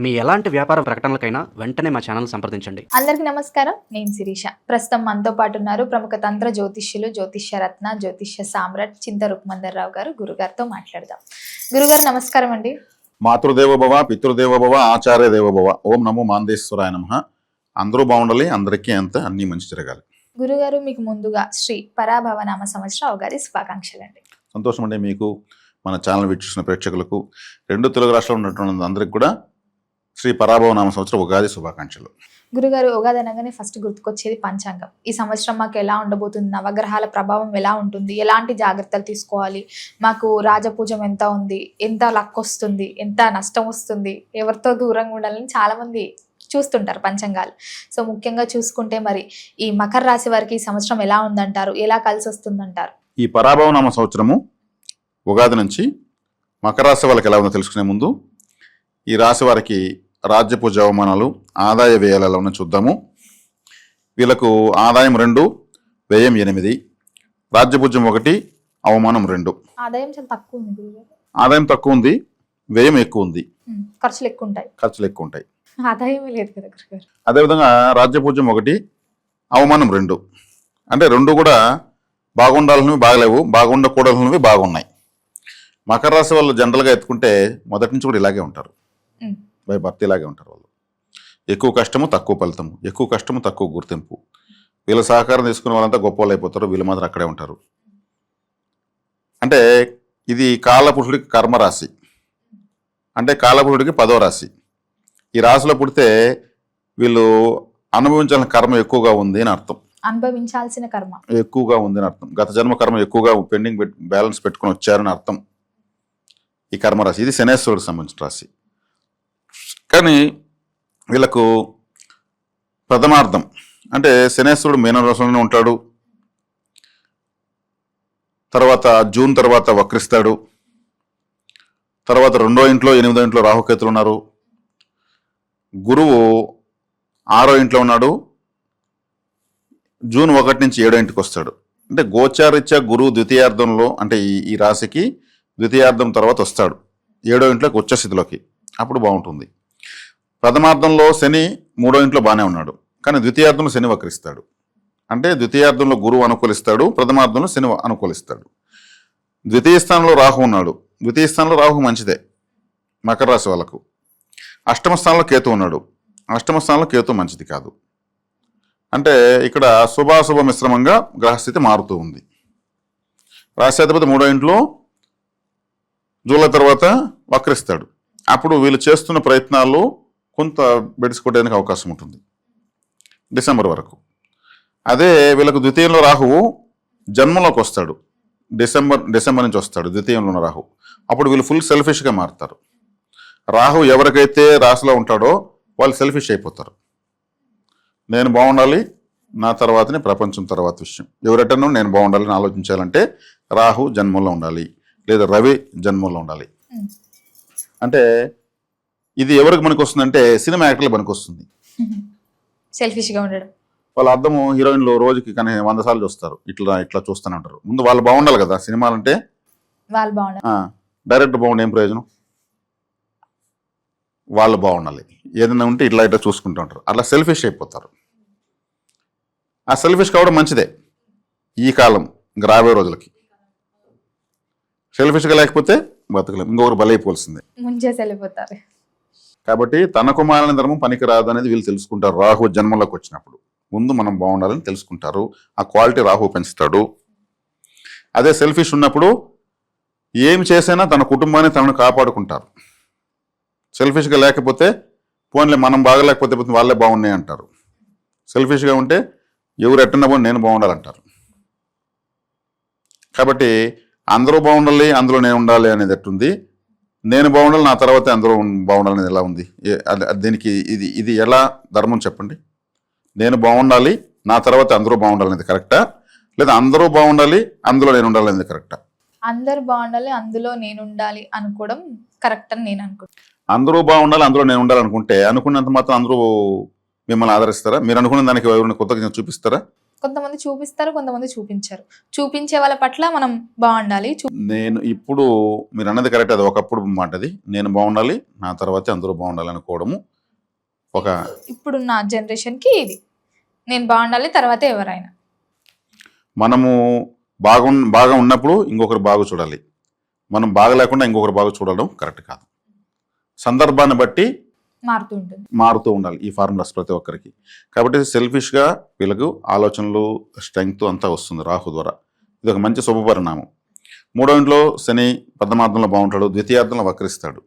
మీ ఎలాంటి వ్యాపార ప్రకటనలకైనా వెంటనే మా ఛానల్ సంప్రదించండి. అందరికీ నమస్కారం. నేను శిరీష. ప్రస్తుతం మనతో పాటు ఉన్నారు ప్రముఖ తంత్ర జ్యోతిష్యులు, జ్యోతిష్య రత్న, జ్యోతిష్య సామ్రాట్ చింత రుక్మందర్ రావు గారు. గురుగారితో మాట్లాడదాం. గురుగారు నమస్కారం అండి. మాతృదేవోభవ, పితృదేవోభవ, ఆచార్య దేవోభవ. ఓం నమో మాందేశ్వరాయ నమః. అందరూ బాగుండాలి, అందరికీ అంత అన్ని మంచి జరగాలి. గురుగారు, మీకు ముందుగా శ్రీ పరాభవ నామ సంవత్సర ఉగాది శుభాకాంక్షలు అండి. సంతోషం అండి. మీకు, మన ఛానల్ వీక్షిస్తున్న ప్రేక్షకులకు, రెండు తెలుగు రాష్ట్రాలు ఉన్నటువంటి అందరికి కూడా శ్రీ పరాభవ నామ సంవత్సర ఉగాది శుభాకాంక్షలు. గురుగారు, ఉగాది అనగానే ఫస్ట్ గుర్తుకొచ్చేది పంచాంగం. ఈ సంవత్సరం మాకు ఎలా ఉండబోతుంది, నవగ్రహాల ప్రభావం ఎలా ఉంటుంది, ఎలాంటి జాగ్రత్తలు తీసుకోవాలి, మాకు రాజపూజం ఎంత ఉంది, ఎంత లక్ వస్తుంది, ఎంత నష్టం వస్తుంది, ఎవరితో దూరంగా ఉండాలని చాలా మంది చూస్తుంటారు పంచాంగాలు. సో ముఖ్యంగా చూసుకుంటే మరి ఈ మకర రాశి వారికి ఈ సంవత్సరం ఎలా ఉందంటారు, ఎలా కలిసి వస్తుందంటారు? ఈ పరాభవ నామ సంవత్సరము ఉగాది నుంచి మకర రాశి వాళ్ళకి ఎలా ఉందో తెలుసుకునే ముందు ఈ రాశి వారికి రాజ్యపూజ అవమానాలు, ఆదాయ వ్యయాలు ఎలా ఉన్నాయో చూద్దాము. వీళ్ళకు ఆదాయం 2, వ్యయం 8, రాజ్యపూజ్యం 1, అవమానం 2. ఆదాయం చాలా తక్కువ ఉంది గురుగారు. ఆదాయం తక్కువ ఉంది, వ్యయం ఎక్కువ ఉంది, ఖర్చులు ఎక్కువ ఉంటాయి. ఆదాయమే లేదు కదా గురుగారు. అదేవిధంగా రాజ్యపూజ్యం 1, అవమానం 2. అంటే 2 కూడా బాగుండాలనివి బాగలేవు, బాగుండకూడనివి బాగున్నాయి. మకర రాశి వాళ్ళు జనరల్గా ఎత్తుకుంటే మొదటి నుంచి కూడా ఇలాగే ఉంటారు. బై బర్త్ ఇలాగే ఉంటారు. వాళ్ళు ఎక్కువ కష్టము తక్కువ ఫలితము, ఎక్కువ కష్టము తక్కువ గుర్తింపు. వీళ్ళ సహకారం తీసుకునే వాళ్ళంతా గొప్ప వాళ్ళు అయిపోతారు, వీళ్ళు మాత్రం అక్కడే ఉంటారు. అంటే ఇది కాలపురుషుడికి కర్మరాశి, అంటే కాలపురుషుడికి 10వ రాశి. ఈ రాశిలో పుడితే వీళ్ళు అనుభవించాల్సిన కర్మ ఎక్కువగా ఉంది అని అర్థం. అనుభవించాల్సిన కర్మ ఎక్కువగా ఉంది అని అర్థం. గత జన్మ కర్మ ఎక్కువగా పెండింగ్ బ్యాలెన్స్ పెట్టుకుని వచ్చారని అర్థం. ఈ కర్మరాశి ఇది శనేశ్వరుడికి సంబంధించిన రాశి. కానీ వీళ్ళకు ప్రథమార్థం అంటే శనేశ్వరుడు మీనరాశిలోనే ఉంటాడు. తర్వాత జూన్ తర్వాత వక్రిస్తాడు. తర్వాత 2వ ఇంట్లో 8వ ఇంట్లో రాహుకేతులు ఉన్నారు. గురువు 6వ ఇంట్లో ఉన్నాడు. జూన్ 1 నుంచి 7వ ఇంటికి వస్తాడు. అంటే గోచారీత్యా గురువు ద్వితీయార్థంలో, అంటే ఈ రాశికి ద్వితీయార్థం తర్వాత వస్తాడు 7వ ఇంట్లోకి, ఉచ్చ స్థితిలోకి. అప్పుడు బాగుంటుంది. ప్రథమార్థంలో శని 3వ ఇంట్లో బాగానే ఉన్నాడు, కానీ ద్వితీయార్థంలో శని వక్రిస్తాడు. అంటే ద్వితీయార్థంలో గురువు అనుకూలిస్తాడు, ప్రథమార్థంలో శని అనుకూలిస్తాడు. ద్వితీయ స్థానంలో రాహు ఉన్నాడు. ద్వితీయ స్థానంలో రాహు మంచిదే మకర రాశి వాళ్ళకు. అష్టమ స్థానంలో కేతు ఉన్నాడు. అష్టమ స్థానంలో కేతు మంచిది కాదు. అంటే ఇక్కడ శుభాశుభ మిశ్రమంగా గ్రహస్థితి మారుతూ ఉంది. రాశ్యాధిపతి 3వ ఇంట్లో జూలై తర్వాత వక్రిస్తాడు. అప్పుడు వీళ్ళు చేస్తున్న ప్రయత్నాలు కొంత బెడిసికొట్టడానికి అవకాశం ఉంటుంది డిసెంబర్ వరకు. అదే వీళ్ళకు ద్వితీయంలో రాహువు జన్మంలోకి వస్తాడు. డిసెంబర్ నుంచి వస్తాడు ద్వితీయంలో ఉన్న రాహు. అప్పుడు వీళ్ళు ఫుల్ సెల్ఫిష్గా మారుతారు. రాహు ఎవరికైతే రాశిలో ఉంటాడో వాళ్ళు సెల్ఫిష్ అయిపోతారు. నేను బాగుండాలి, నా తర్వాతనే ప్రపంచం తర్వాత విషయం. ఎవరెటనో నేను బాగుండాలని ఆలోచించాలంటే రాహు జన్మంలో ఉండాలి, లేదా రవి జన్మంలో ఉండాలి. అంటే ఇది ఎవరికి మనకు వస్తుందంటే సినిమా యాక్టర్లు మనకు వస్తుంది. సెల్ఫిష్గా ఉండడం. వాళ్ళ అర్థము హీరోయిన్లు రోజుకి కానీ 100 సార్లు చూస్తారు, ఇట్లా చూస్తూనే ఉంటారు. ముందు వాళ్ళు బాగుండాలి కదా. సినిమాలంటే వాళ్ళు బాగుండాలి, డైరెక్టర్ బాగుండే ఏం ప్రయోజనం? వాళ్ళు బాగుండాలి. ఏదైనా ఉంటే ఇట్లా చూసుకుంటూ ఉంటారు. అట్లా సెల్ఫిష్ అయిపోతారు. ఆ సెల్ఫిష్ కావడం మంచిదే ఈ కాలం, ఇంకా రాబోయే రోజులకి. సెల్ఫిష్గా లేకపోతే బతకలేం, ఇంకొకరు బలైపోవాల్సిందే, ముంచేసి వెళ్ళిపోతారు. కాబట్టి తన కుమారుల ధర్మం పనికిరాదు అనేది వీళ్ళు తెలుసుకుంటారు. రాహు జన్మంలోకి వచ్చినప్పుడు ముందు మనం బాగుండాలని తెలుసుకుంటారు. ఆ క్వాలిటీ రాహు పెంచుతాడు. అదే సెల్ఫిష్ ఉన్నప్పుడు ఏం చేసినా తన కుటుంబాన్ని తనను కాపాడుకుంటారు. సెల్ఫిష్గా లేకపోతే పోన్లే మనం బాగలేకపోతే వాళ్ళే బాగున్నాయి అంటారు. సెల్ఫిష్గా ఉంటే ఎవరు ఎట్టున్నా పోనీ నేను బాగుండాలంటారు. కాబట్టి అందరూ బాగుండాలి, అందులో నేను ఉండాలి అనేది ఎట్టుంది, నేను బాగుండాలి నా తర్వాత అందరూ బాగుండాలనేది ఎలా ఉంది? దీనికి ఇది ఎలా ధర్మం చెప్పండి? నేను బాగుండాలి, నా తర్వాత అందరూ బాగుండాలనేది కరెక్టా, లేదా అందరూ బాగుండాలి అందులో నేను ఉండాలి అనేది కరెక్టా? అందరూ బాగుండాలి అందులో నేను ఉండాలి అనుకోవడం కరెక్ట్ అని నేను అనుకుంటాను. అందరూ బాగుండాలి అందులో నేను ఉండాలనుకుంటే అనుకున్నంత మాత్రం అందరూ మిమ్మల్ని ఆదరిస్తారా? మీరు అనుకున్న దానికి ఎవరైనా కొత్తగా చూపిస్తారా? కొంతమంది చూపిస్తారు, కొంతమంది చూపించరు. చూపించే వాళ్ళ పట్ల మనం బాగుండాలి. నేను ఇప్పుడు మీరు అన్నది కరెక్ట్, అది ఒకప్పుడు మాటది. నేను బాగుండాలి, నా తర్వాతే అందరూ బాగుండాలి అనుకోవడము ఒక ఇప్పుడున్న జనరేషన్కి ఇది, నేను బాగుండాలి తర్వాతే ఎవరైనా. మనము బాగా ఉన్నప్పుడు ఇంకొకరు బాగా చూడాలి, మనం బాగా లేకుండా ఇంకొకరు బాగా చూడడం కరెక్ట్ కాదు. సందర్భాన్ని బట్టి మారుతూ ఉంటుంది. మారుతూ ఉండాలి ఈ ఫార్ములాస్ ప్రతి ఒక్కరికి. కాబట్టి సెల్ఫిష్గా వీళ్ళకు ఆలోచనలు, స్ట్రెంగ్త్ అంతా వస్తుంది రాహు ద్వారా. ఇది ఒక మంచి శుభపరిణామం. 3వ ఇంట్లో శని ప్రథమార్థంలో బాగుంటాడు, ద్వితీయార్థంలో వక్రిస్తాడు.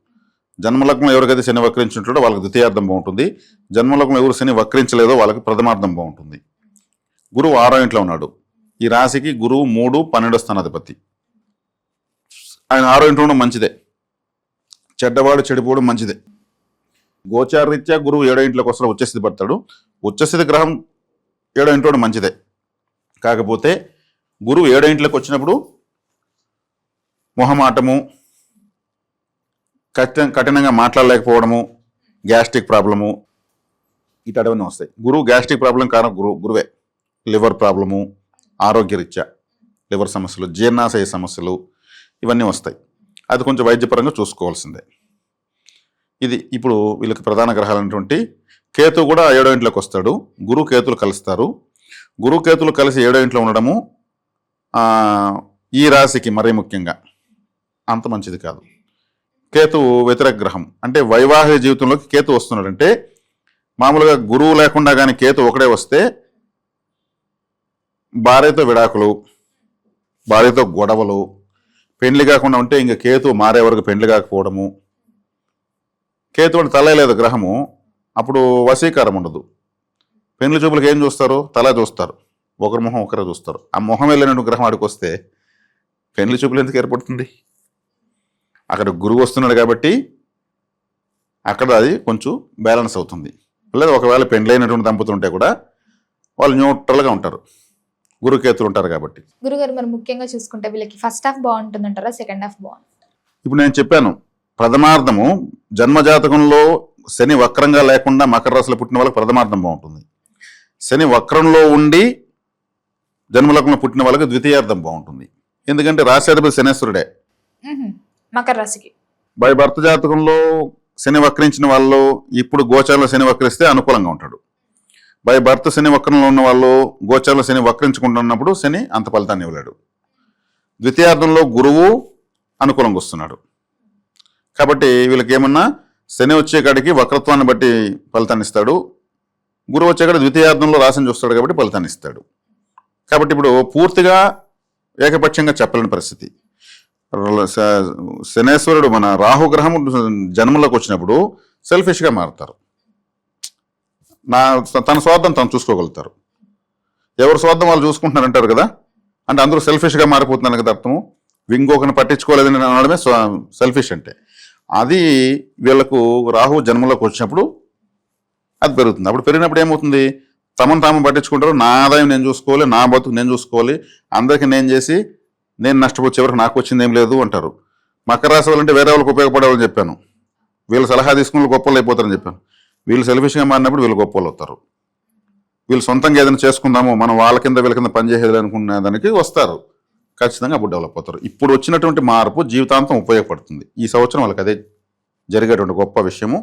జన్మలగ్నం ఎవరికైతే శని వక్రించుంటాడో వాళ్ళకి ద్వితీయార్థం బాగుంటుంది. జన్మలగ్నం ఎవరు శని వక్రించలేదో వాళ్ళకి ప్రథమార్థం బాగుంటుంది. గురువు 6వ ఇంట్లో ఉన్నాడు. ఈ రాశికి గురువు 3, 12 స్థానాధిపతి. ఆయన 6వ ఇంట్లో ఉండడం మంచిదే, చెడ్డవాడు చెడిపోవడం మంచిదే. గోచారరీత్యా గురువు 7వ ఇంట్లోకి వస్తాడు, ఉచ్చస్థితి పడతాడు. ఉచ్చస్థితి గ్రహం 7వ ఇంట్లో మంచిదే. కాకపోతే గురువు 7వ ఇంట్లోకి వచ్చినప్పుడు మొహమాటము, కఠినంగా మాట్లాడలేకపోవడము, గ్యాస్ట్రిక్ ప్రాబ్లము ఇటవన్నీ వస్తాయి. గురువు గ్యాస్ట్రిక్ ప్రాబ్లం కారణం గురువే. లివర్ ప్రాబ్లము, ఆరోగ్యరీత్యా లివర్ సమస్యలు, జీర్ణాశయ సమస్యలు ఇవన్నీ వస్తాయి. అది కొంచెం వైద్యపరంగా చూసుకోవాల్సిందే. ఇది ఇప్పుడు వీళ్ళకి ప్రధాన గ్రహాలైనటువంటి కేతు కూడా 7వ ఇంట్లోకి వస్తాడు. గురు కేతులు కలుస్తారు. గురు కేతులు కలిసి 7వ ఇంట్లో ఉండడము ఈ రాశికి మరీ ముఖ్యంగా అంత మంచిది కాదు. కేతు వ్యతిరేక గ్రహం. అంటే వైవాహిక జీవితంలోకి కేతు వస్తున్నాడంటే, మామూలుగా గురువు లేకుండా కానీ కేతు ఒకడే వస్తే భార్యతో విడాకులు, భార్యతో గొడవలు, పెండ్లి కాకుండా ఉంటే ఇంకా కేతు మారే వరకు పెండ్లి కాకపోవడము. కేతు అంటే తల లేదు గ్రహము, అప్పుడు వశీకారం ఉండదు. పెండ్లి చూపులకు ఏం చూస్తారు? తల చూస్తారు, ఒకరి మొహం ఒకరే చూస్తారు. ఆ మొహం వెళ్ళినట్టు గ్రహం ఆడికి వస్తే పెండ్లి చూపులు ఎందుకు ఏర్పడుతుంది? అక్కడ గురువు వస్తున్నాడు కాబట్టి అక్కడ అది కొంచెం బ్యాలెన్స్ అవుతుంది. లేదా ఒకవేళ పెండ్లైనటువంటి దంపతులు ఉంటే కూడా వాళ్ళు న్యూట్రల్గా ఉంటారు, గురుకేతులు ఉంటారు కాబట్టి. గురుగారు మరి ముఖ్యంగా చూసుకుంటే వీళ్ళకి ఫస్ట్ హాఫ్ బాగుంటుంది అంటారా, సెకండ్ హాఫ్ బాగుంటుంది? ఇప్పుడు నేను చెప్పాను, ప్రథమార్థము జన్మజాతకంలో శని వక్రంగా లేకుండా మకర రాశిలో పుట్టిన వాళ్ళకి ప్రథమార్థం బాగుంటుంది. శని వక్రంలో ఉండి జన్మలగ్నంలో పుట్టిన వాళ్ళకి ద్వితీయార్థం బాగుంటుంది. ఎందుకంటే రాశ్యాధిపతి శనేశ్వరుడే. మకర రాశికి బై భర్త జాతకంలో శని వక్రించిన వాళ్ళు ఇప్పుడు గోచారంలో శని వక్రిస్తే అనుకూలంగా ఉంటాడు. బై భర్త శని వక్రంలో ఉన్న వాళ్ళు గోచారంలో శని వక్రించుకుంటున్నప్పుడు శని అంత ఫలితాన్ని ఇవ్వలేడు. ద్వితీయార్థంలో గురువు అనుకూలంగా వస్తున్నాడు కాబట్టి వీళ్ళకి ఏమన్నా శని వచ్చే కాడికి వక్రత్వాన్ని బట్టి ఫలితాన్ని ఇస్తాడు, గురువు వచ్చే కాడికి ద్వితీయార్థంలో రాశిని చూస్తాడు కాబట్టి ఫలితాన్ని ఇస్తాడు. కాబట్టి ఇప్పుడు పూర్తిగా ఏకపక్షంగా చెప్పలేని పరిస్థితి. శనేశ్వరుడు మన రాహుగ్రహం జన్మలోకి వచ్చినప్పుడు సెల్ఫిష్గా మారుతారు. తన స్వార్థం తను చూసుకోగలుగుతారు. ఎవరు స్వార్థం వాళ్ళు చూసుకుంటున్నారంటారు కదా, అంటే అందరూ సెల్ఫిష్గా మారిపోతున్నారు కదా అర్థము. ఇంకొకరిని పట్టించుకోలేదని అనడమే సెల్ఫిష్ అంటే. అది వీళ్ళకు రాహు జన్మలోకి వచ్చినప్పుడు అది పెరుగుతుంది. అప్పుడు పెరిగినప్పుడు ఏమవుతుంది, తమను తాము పట్టించుకుంటారు. నా ఆదాయం నేను చూసుకోవాలి, నా బతుకు నేను చూసుకోవాలి, అందరికీ నేను చేసి నేను నష్టపోతే ఎవరికి నాకు వచ్చింది ఏం లేదు అంటారు. మకర రాశి వాళ్ళంటే వేరే వాళ్ళకి ఉపయోగపడేవాళ్ళని చెప్పాను, వీళ్ళు సలహా తీసుకుని గొప్పలు అయిపోతారని చెప్పాను. వీళ్ళు సెల్ఫిష్గా మారినప్పుడు వీళ్ళు గొప్పలు అవుతారు. వీళ్ళు సొంతంగా ఏదైనా చేసుకుందాము, మనం వాళ్ళ కింద వీళ్ళ కింద పనిచేసేది అనుకునే దానికి వస్తారు, ఖచ్చితంగా అప్పుడు డెవలప్ అవుతారు. ఇప్పుడు వచ్చినటువంటి మార్పు జీవితాంతం ఉపయోగపడుతుంది. ఈ సంవత్సరం వాళ్ళకి అదే జరిగేటువంటి గొప్ప విషయము.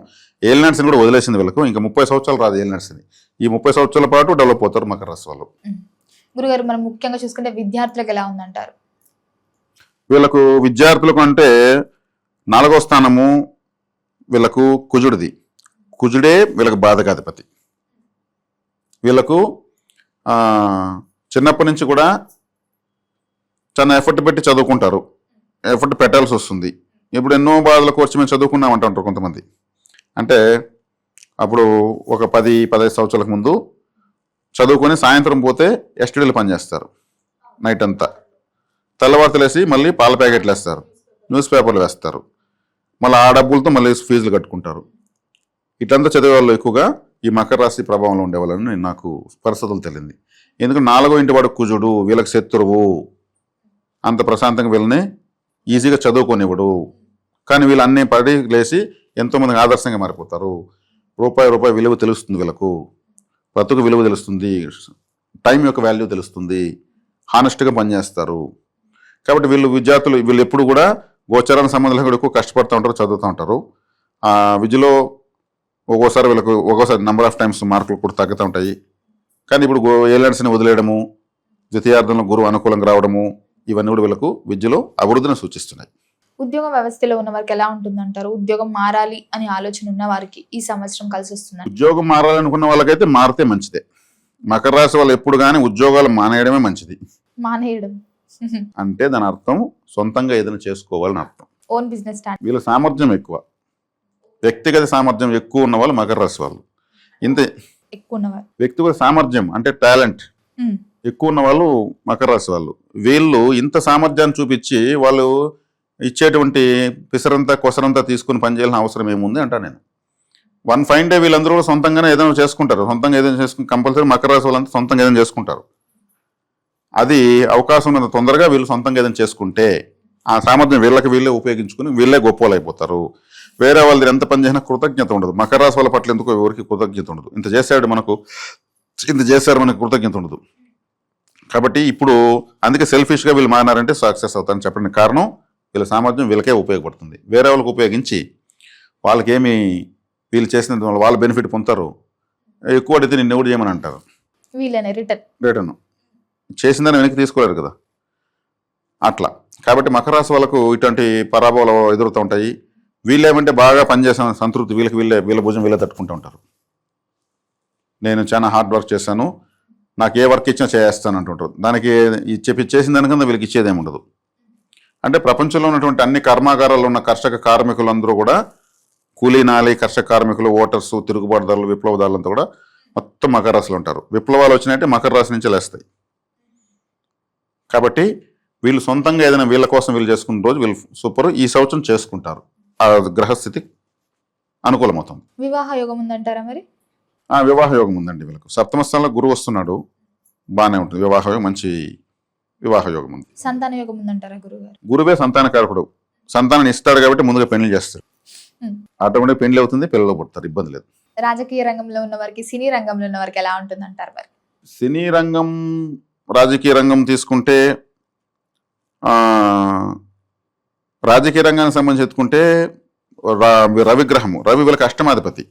ఏలినాడ్స్ని కూడా వదిలేసింది వీళ్ళకు. ఇంకా 30 సంవత్సరాలు రాదు ఏలినాడ్స్ని. ఈ 30 సంవత్సరాల పాటు డెవలప్ అవుతారు మకర రాశి వాళ్ళు. గురుగారు మనం ముఖ్యంగా చూసుకుంటే విద్యార్థులకు ఎలా ఉందంటారు? వీళ్ళకు విద్యార్థులకు అంటే 4వ స్థానము వీళ్ళకు కుజుడిది. కుజుడే వీళ్ళకు బాధకాధిపతి. వీళ్ళకు చిన్నప్పటి నుంచి కూడా చాలా ఎఫర్ట్ పెట్టి చదువుకుంటారు, ఎఫర్ట్ పెట్టాల్సి వస్తుంది. ఇప్పుడు ఎన్నో బాధల కోర్చి మేము చదువుకున్నామంటారు కొంతమంది. అంటే అప్పుడు ఒక 10-15 సంవత్సరాలకు ముందు చదువుకొని సాయంత్రం పోతే ఎస్టీడీలు పనిచేస్తారు, నైట్ అంతా తెల్లవారుతలు వేసి మళ్ళీ పాల ప్యాకెట్లు వేస్తారు, న్యూస్ పేపర్లు వేస్తారు, మళ్ళీ ఆ డబ్బులతో మళ్ళీ ఫీజులు కట్టుకుంటారు. ఇట్లంతా చదివే వాళ్ళు ఎక్కువగా ఈ మకర రాశి ప్రభావంలో ఉండేవాళ్ళని నాకు పరిస్థితులు తెలియంది. ఎందుకంటే 4వ ఇంటి వాడు కుజుడు, వీళ్ళకి శత్రువు, అంత ప్రశాంతంగా వీళ్ళని ఈజీగా చదువుకోనివ్వడు. కానీ వీళ్ళు అన్నీ పడి లేచి ఎంతోమందికి ఆదర్శంగా మారిపోతారు. రూపాయి విలువ తెలుస్తుంది, వీళ్ళకు బ్రతుకు విలువ తెలుస్తుంది, టైం యొక్క వాల్యూ తెలుస్తుంది, హానెస్ట్గా పనిచేస్తారు. కాబట్టి విద్యార్థులు ఎప్పుడు కూడా గోచరానికి సంబంధంలో కూడా ఎక్కువ కష్టపడుతూ ఉంటారు, చదువుతూ ఉంటారు. విద్యలో ఒక్కోసారి నెంబర్ ఆఫ్ టైమ్స్ మార్కులు కూడా తగ్గుతూ ఉంటాయి. కానీ ఇప్పుడు ఏలియన్స్ని వదిలేయడము, ద్వితీయార్థంలో గురువు అనుకూలంగా రావడము, ఇవన్నీ కూడా వీళ్ళకు విద్యలో అభివృద్ధిని సూచిస్తున్నాయి. ఉద్యోగ వ్యవస్థలో ఉన్న వారికి ఎలా ఉంటుందంటారు? ఉద్యోగం మారాలి అని ఆలోచన ఉన్న వారికి ఈ సంవత్సరం కలిసి వస్తుంది? ఉద్యోగం మారాలనుకున్న వాళ్ళకైతే మారితే మంచిదే. మకర రాశి వాళ్ళు ఎప్పుడు కానీ ఉద్యోగాలు మానేయడమే మంచిది. మానేయడం అంటే దాని అర్థం సొంతంగా ఏదైనా చేసుకోవాలని అర్థం. Own business start. వీళ్ళ సామర్థ్యం ఎక్కువ, వ్యక్తిగత సామర్థ్యం ఎక్కువ ఉన్న వాళ్ళు మకర రాశి వాళ్ళు. ఇంత ఎక్కువ ఉన్నవారు వ్యక్తిగత సామర్థ్యం అంటే టాలెంట్ ఎక్కువ ఉన్న వాళ్ళు మకర రాశి వాళ్ళు. వీళ్ళు ఇంత సామర్థ్యాన్ని చూపించి వాళ్ళు ఇచ్చేటువంటి పిసరంతా కొసరంతా తీసుకుని పనిచేయాల్సిన అవసరం ఏముంది అంటా నేను. వన్ ఫైన్ డే వీళ్ళందరూ కూడా సొంతంగానే ఏదైనా చేసుకుంటారు. సొంతంగా ఏదైనా చేసుకుని కంపల్సరీ మకర రాశి వాళ్ళంతా సొంతంగా ఏదైనా చేసుకుంటారు. అది అవకాశం ఉన్నంత తొందరగా వీళ్ళు సొంతంగా ఏదైనా చేసుకుంటే ఆ సామర్థ్యం వీళ్ళే ఉపయోగించుకుని వీళ్ళే గొప్పలు అయిపోతారు. వేరే వాళ్ళది ఎంత పని చేసినా కృతజ్ఞత ఉండదు. మకర రాశి వాళ్ళ పట్ల ఎందుకు ఎవరికి కృతజ్ఞత ఉండదు. ఇంత చేశారు మనకు కృతజ్ఞత ఉండదు. కాబట్టి ఇప్పుడు అందుకే సెల్ఫిష్గా వీళ్ళు మారినారంటే సక్సెస్ అవుతారని చెప్పడానికి కారణం వీళ్ళ సామర్థ్యం వీళ్ళకే ఉపయోగపడుతుంది. వేరే వాళ్ళకి ఉపయోగించి వాళ్ళకేమి వీళ్ళు చేసినందు వల్ల వాళ్ళ బెనిఫిట్ పొందుతారు. ఎక్కువ అడిగితే నిన్ను ఎవడు చేయమని అంటారు. వీళ్ళనే రిటర్న్ చేసిందని వెనక్కి తీసుకోలేరు కదా అట్లా. కాబట్టి మకర రాశి వాళ్ళకు ఇటువంటి పరాభవాలు ఎదురుతూ ఉంటాయి. వీళ్ళేమంటే బాగా పనిచేసిన సంతృప్తి వీళ్ళ భుజం వీళ్ళే తట్టుకుంటూ ఉంటారు. నేను చాలా హార్డ్ వర్క్ చేశాను, నాకు ఏ వర్క్ ఇచ్చినా చేస్తాను అంటుంటారు. దానికి చేసిన దానికన్నా వీళ్ళకి ఇచ్చేదేమి ఉండదు. అంటే ప్రపంచంలో ఉన్నటువంటి అన్ని కర్మాగారాల్లో ఉన్న కర్షక కార్మికులందరూ కూడా కూలీనాలి కర్షక కార్మికులు, ఓటర్స్, తిరుగుబాటుదారులు, విప్లవదారులంతా కూడా మొత్తం మకర రాశిలో ఉంటారు. విప్లవాలు వచ్చినాయంటే మకర రాశి నుంచి లేస్తాయి. కాబట్టి వీళ్ళు సొంతంగా ఏదైనా వీళ్ళ కోసం వీళ్ళు చేసుకున్న రోజు వీళ్ళు సూపర్. ఈ సంవత్సరం చేసుకుంటారు. ఆ గ్రహస్థితి అనుకూలమవుతుంది. వివాహ యోగం ఉందంటారా మరి? వివాహ యోగం ఉందండి వీళ్ళకు. సప్తమ స్థానంలో గురువు వస్తున్నాడు, బాగానే ఉంటుంది. వివాహ యోగం మంచి వివాహ యోగం ఉంది. సంతాన యోగం ఉందంటారా గురుగారు? గురువే సంతానకారకుడు. సంతానాన్ని ఇస్తాడు కాబట్టి ముందుగా పెళ్లి చేస్తాడు. ఆటోమేటిక్ పెళ్లి అవుతుంది, పిల్లలు పుడతారు, ఇబ్బంది లేదు. రాజకీయ రంగంలో ఉన్న వారికి, సినీ రంగంలో ఉన్న వారికి ఎలా ఉంటుంది అంటారు మరి? సినీ రంగం, రాజకీయ రంగం తీసుకుంటే రాజకీయ రంగానికి సంబంధించి ఎత్తుకుంటే రవి వీళ్ళకి అష్టమాధిపతి.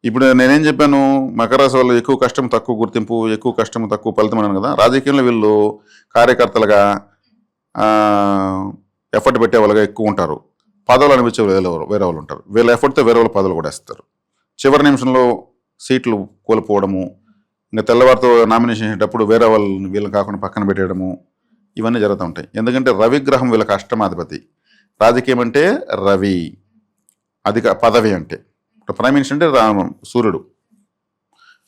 ఇప్పుడు నేనేం చెప్పాను, మకర రాశి వాళ్ళు ఎక్కువ కష్టం తక్కువ గుర్తింపు, ఎక్కువ కష్టం తక్కువ ఫలితం అన్నాను కదా. రాజకీయంలో వీళ్ళు కార్యకర్తలుగా ఎఫర్ట్ పెట్టే వాళ్ళగా ఎక్కువ ఉంటారు. పదవులు అనిపించే వేరే వాళ్ళు ఉంటారు. వీళ్ళ ఎఫర్ట్తో వేరే వాళ్ళు పదవులు కూడా ఇస్తారు. చివరి నిమిషంలో సీట్లు కోల్పోవడము, ఇంకా తెల్లవారితో నామినేషన్ చేసేటప్పుడు వేరే వాళ్ళని వీళ్ళని కాకుండా పక్కన పెట్టేయడము, ఇవన్నీ జరుగుతూ ఉంటాయి. ఎందుకంటే రవి గ్రహం వీళ్ళకి అష్టమాధిపతి. రాజకీయం అంటే రవి, అధిక పదవి అంటే ప్రైమ్ మినిస్టర్ అంటే సూర్యుడు.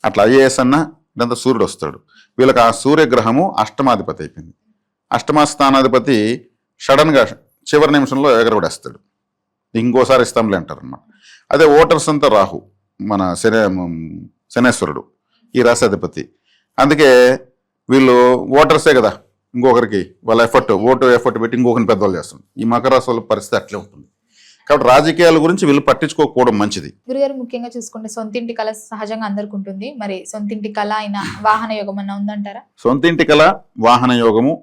అట్లా ఐఏఎస్ అన్నా ఇదంతా సూర్యుడు వస్తాడు. వీళ్ళకి ఆ సూర్యగ్రహము అష్టమాధిపతి అయిపోయింది. అష్టమ స్థానాధిపతి సడన్గా చివరి నిమిషంలో ఎగరబడేస్తాడు. ఇంకోసారి ఇస్తాంలే అంటారు అనమాట. అదే ఓటర్స్ అంతా రాహు, మన శనేశ్వరుడు, ఈ రాశాధిపతి. అందుకే వీళ్ళు ఓటర్సే కదా, ఇంకొకరికి వాళ్ళ ఓటు ఎఫర్ట్ పెట్టి ఇంకొకరిని పెద్దవాళ్ళు చేస్తుంది. ఈ మకర రాశి వాళ్ళ పరిస్థితి అట్లే ఉంటుంది. కాబట్టి రాజకీయాల గురించి వీళ్ళు పట్టించుకోకపోవడం మంచిది. గురుగారు, ముఖ్యంగా చూసుకుంటే సొంతింటి కళ సహజంగా అందరికి ఉంటుంది. మరి సొంతింటి కళ అయిన వాహన యోగం అన్న ఉందంటారా? సొంతింటి కళ, వాహన యోగము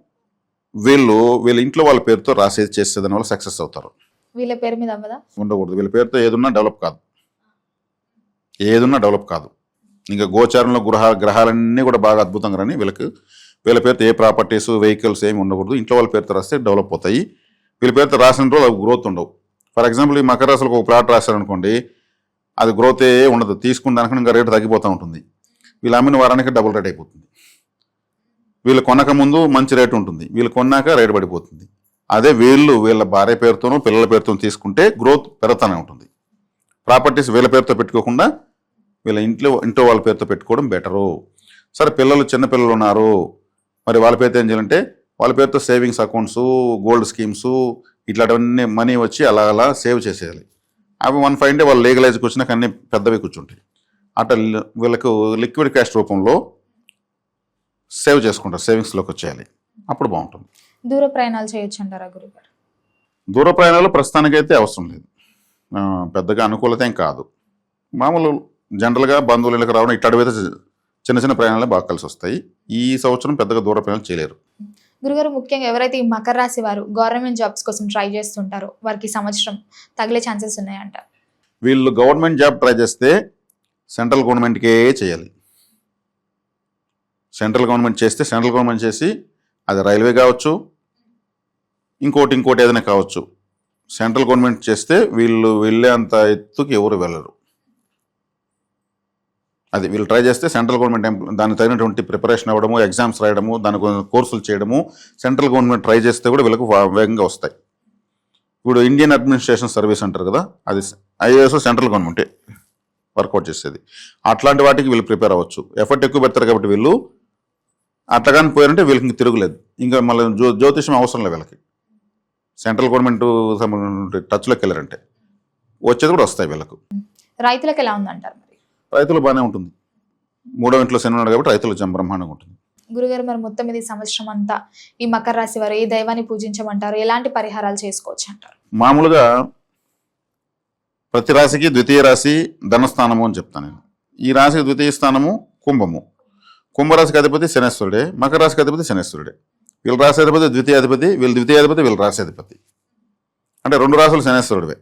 వీళ్ళ ఇంట్లో వాళ్ళ పేరుతో రాసేది చేసేదాని వల్ల సక్సెస్ అవుతారు. వీళ్ళ పేరు మీద అవ్వదా? ఉండకూడదు. వీళ్ళ పేరుతో ఏదున్నా డెవలప్ కాదు. ఇంకా గోచారంలో గ్రహాలన్నీ కూడా బాగా అద్భుతంగా రాని వీళ్ళ పేరుతో ఏ ప్రాపర్టీస్, వెహికల్స్ ఏమి ఉండకూడదు. ఇంట్లో వాళ్ళ పేరుతో రాస్తే డెవలప్ అవుతాయి. వీళ్ళ పేరుతో రాసిన రోజు అవి గ్రోత్ ఉండవు. ఫర్ ఎగ్జాంపుల్ ఈ మకర రాశులకు ఒక ప్లాట్ రాశారనుకోండి, అది గ్రోత్ ఏ ఉండదు. తీసుకున్న దానికన్నా ఇంకా రేటు తగ్గిపోతూ ఉంటుంది. వీళ్ళు అమ్మిన వారానికి డబుల్ రేట్ అయిపోతుంది. వీళ్ళు కొనక ముందు మంచి రేటు ఉంటుంది, వీళ్ళు కొన్నాక రేటు పడిపోతుంది. అదే వీళ్ళ భార్య పేరుతోనూ పిల్లల పేరుతో తీసుకుంటే గ్రోత్ పెరుగుతూనే ఉంటుంది. ప్రాపర్టీస్ వీళ్ళ పేరుతో పెట్టుకోకుండా వీళ్ళ ఇంట్లో వాళ్ళ పేరుతో పెట్టుకోవడం బెటరు. సరే, చిన్న పిల్లలు ఉన్నారు, మరి వాళ్ళ పేరుతో ఏం చేయాలంటే వాళ్ళ పేరుతో సేవింగ్స్ అకౌంట్స్, గోల్డ్ స్కీమ్స్, ఇట్లాంటివన్నీ మనీ వచ్చి అలా సేవ్ చేసేయాలి. అవి 1 5 డే వాళ్ళు లీగలైజ్కి వచ్చినాక అన్ని పెద్దవి కూర్చుంటాయి. అట్లా వీళ్ళకు లిక్విడ్ క్యాష్ రూపంలో సేవ్ చేసుకుంటారు, సేవింగ్స్లోకి వచ్చేయాలి. అప్పుడు బాగుంటుంది. దూర ప్రయాణాలు చేయొచ్చు అంటారా గురుగారు? దూర ప్రయాణాలు ప్రస్తుతానికైతే అవసరం లేదు, పెద్దగా అనుకూలత ఏం కాదు. మామూలు జనరల్గా బంధువులకు రావడం ఇట్లాంటివైతే చిన్న చిన్న ప్రయాణాలు బాగా కలిసి వస్తాయి. ఈ సంవత్సరం పెద్దగా దూర ప్రయాణాలు చేయలేరు. గురుగారు ముఖ్యంగా ఎవరైతే ఈ మకర రాశి వారు గవర్నమెంట్ జాబ్స్ కోసం ట్రై చేస్తుంటారో వారికి ఈ సంవత్సరం తగిలే ఛాన్సెస్ ఉన్నాయంట. వీళ్ళు గవర్నమెంట్ జాబ్ ట్రై చేస్తే సెంట్రల్ గవర్నమెంట్కే చేయాలి. సెంట్రల్ గవర్నమెంట్ చేస్తే సెంట్రల్ గవర్నమెంట్ చేసి అది రైల్వే కావచ్చు, ఇంకోటి ఏదైనా కావచ్చు. సెంట్రల్ గవర్నమెంట్ చేస్తే వీళ్ళు వెళ్ళే అంత ఎత్తుకి ఎవరు వెళ్ళరు. అది వీళ్ళు ట్రై చేస్తే సెంట్రల్ గవర్నమెంట్ దానికి తగినటువంటి ప్రిపరేషన్ అవ్వడము, ఎగ్జామ్స్ రాయడము, దానికి కోర్సులు చేయడము, సెంట్రల్ గవర్నమెంట్ ట్రై చేస్తే కూడా వీళ్ళకు వేగంగా వస్తాయి. ఇప్పుడు ఇండియన్ అడ్మినిస్ట్రేషన్ సర్వీస్ అంటారు కదా, అది ఐఏఎస్ సెంట్రల్ గవర్నమెంటే వర్కౌట్ చేసేది. అట్లాంటి వాటికి వీళ్ళు ప్రిపేర్ అవ్వచ్చు. ఎఫర్ట్ ఎక్కువ పెడతారు కాబట్టి వీళ్ళు అట్లా పోయారంటే వీళ్ళకి ఇంక తిరుగులేదు. ఇంకా మళ్ళీ జ్యోతిషం అవసరం లేదు వీళ్ళకి. సెంట్రల్ గవర్నమెంట్ టచ్లోకి వెళ్ళారంటే వచ్చేది కూడా వస్తాయి వీళ్ళకు. రైతులకు ఎలా ఉందంటారు? మరి రైతులు బాగానే ఉంటుంది. 3వ ఇంట్లో శని ఉన్నాడు కాబట్టి రైతులు బ్రహ్మాండంగా ఉంటుంది. గురుగారు మరి మొత్తం ఇది సంవత్సరం అంతా ఈ మకర రాశి వారు ఏ దైవాన్ని పూజించమంటారు, ఎలాంటి పరిహారాలు చేసుకోవచ్చు అంటారు? మామూలుగా ప్రతి రాశికి ద్వితీయ రాశి ధనస్థానము అని చెప్తాను నేను. ఈ రాశికి ద్వితీయ స్థానము కుంభము. కుంభరాశికి అధిపతి శనేశ్వరుడే, మకర రాశికి అధిపతి శనేశ్వరుడే. వీళ్ళ రాశి అధిపతి ద్వితీయాధిపతి, వీళ్ళ ద్వితీయాధిపతి వీళ్ళ రాశి అధిపతి. అంటే 2 రాశులు శనేశ్వరుడివే.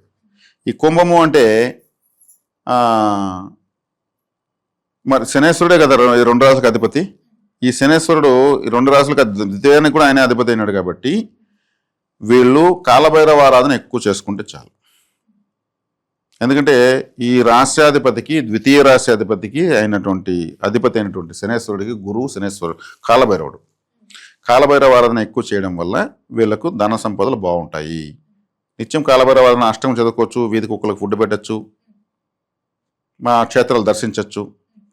ఈ కుంభము అంటే మరి శనేశ్వరుడే కదా ఈ 2 రాశులకు అధిపతి. ఈ శనేశ్వరుడు ఈ 2 రాశులకు ద్వితీయానికి కూడా ఆయనే అధిపతి అయినాడు కాబట్టి వీళ్ళు కాలభైరవ ఆరాధన ఎక్కువ చేసుకుంటే చాలు. ఎందుకంటే ఈ రాశ్యాధిపతికి ద్వితీయ రాశ్యాధిపతికి అయినటువంటి అధిపతి అయినటువంటి శనేశ్వరుడికి గురువు శనేశ్వరుడు కాలభైరవుడు. కాలభైరవ ఆరాధన ఎక్కువ చేయడం వల్ల వీళ్ళకు ధన సంపదలు బాగుంటాయి. నిత్యం కాలభైరవ ఆరాధన అష్టం చదువుకోవచ్చు, వీధి కుక్కలకు ఫుడ్ పెట్టచ్చు, మా క్షేత్రాలు దర్శించవచ్చు,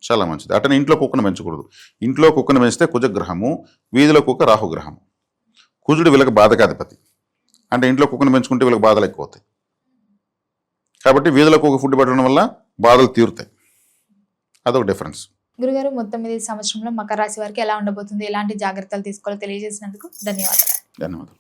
చాలా మంచిది. అటనే ఇంట్లో కుక్కను పెంచకూడదు. ఇంట్లో కుక్కను పెంచితే కుజగ్రహము, వీధిలో కుక్క రాహుగ్రహము. కుజుడు వీళ్ళకి బాధకాధిపతి. అంటే ఇంట్లో కుక్కను పెంచుకుంటే వీళ్ళకి బాధలు ఎక్కువ అవుతాయి. కాబట్టి వీధిలో కుక్క ఫుడ్ పెట్టడం వల్ల బాధలు తీరుతాయి. అదొక డిఫరెన్స్. గురుగారు మొత్తం ఇది సంవత్సరంలో మకర రాశి వారికి ఎలా ఉండబోతుంది, ఎలాంటి జాగ్రత్తలు తీసుకోవాలో తెలియజేసినందుకు ధన్యవాదాలు. ధన్యవాదాలు.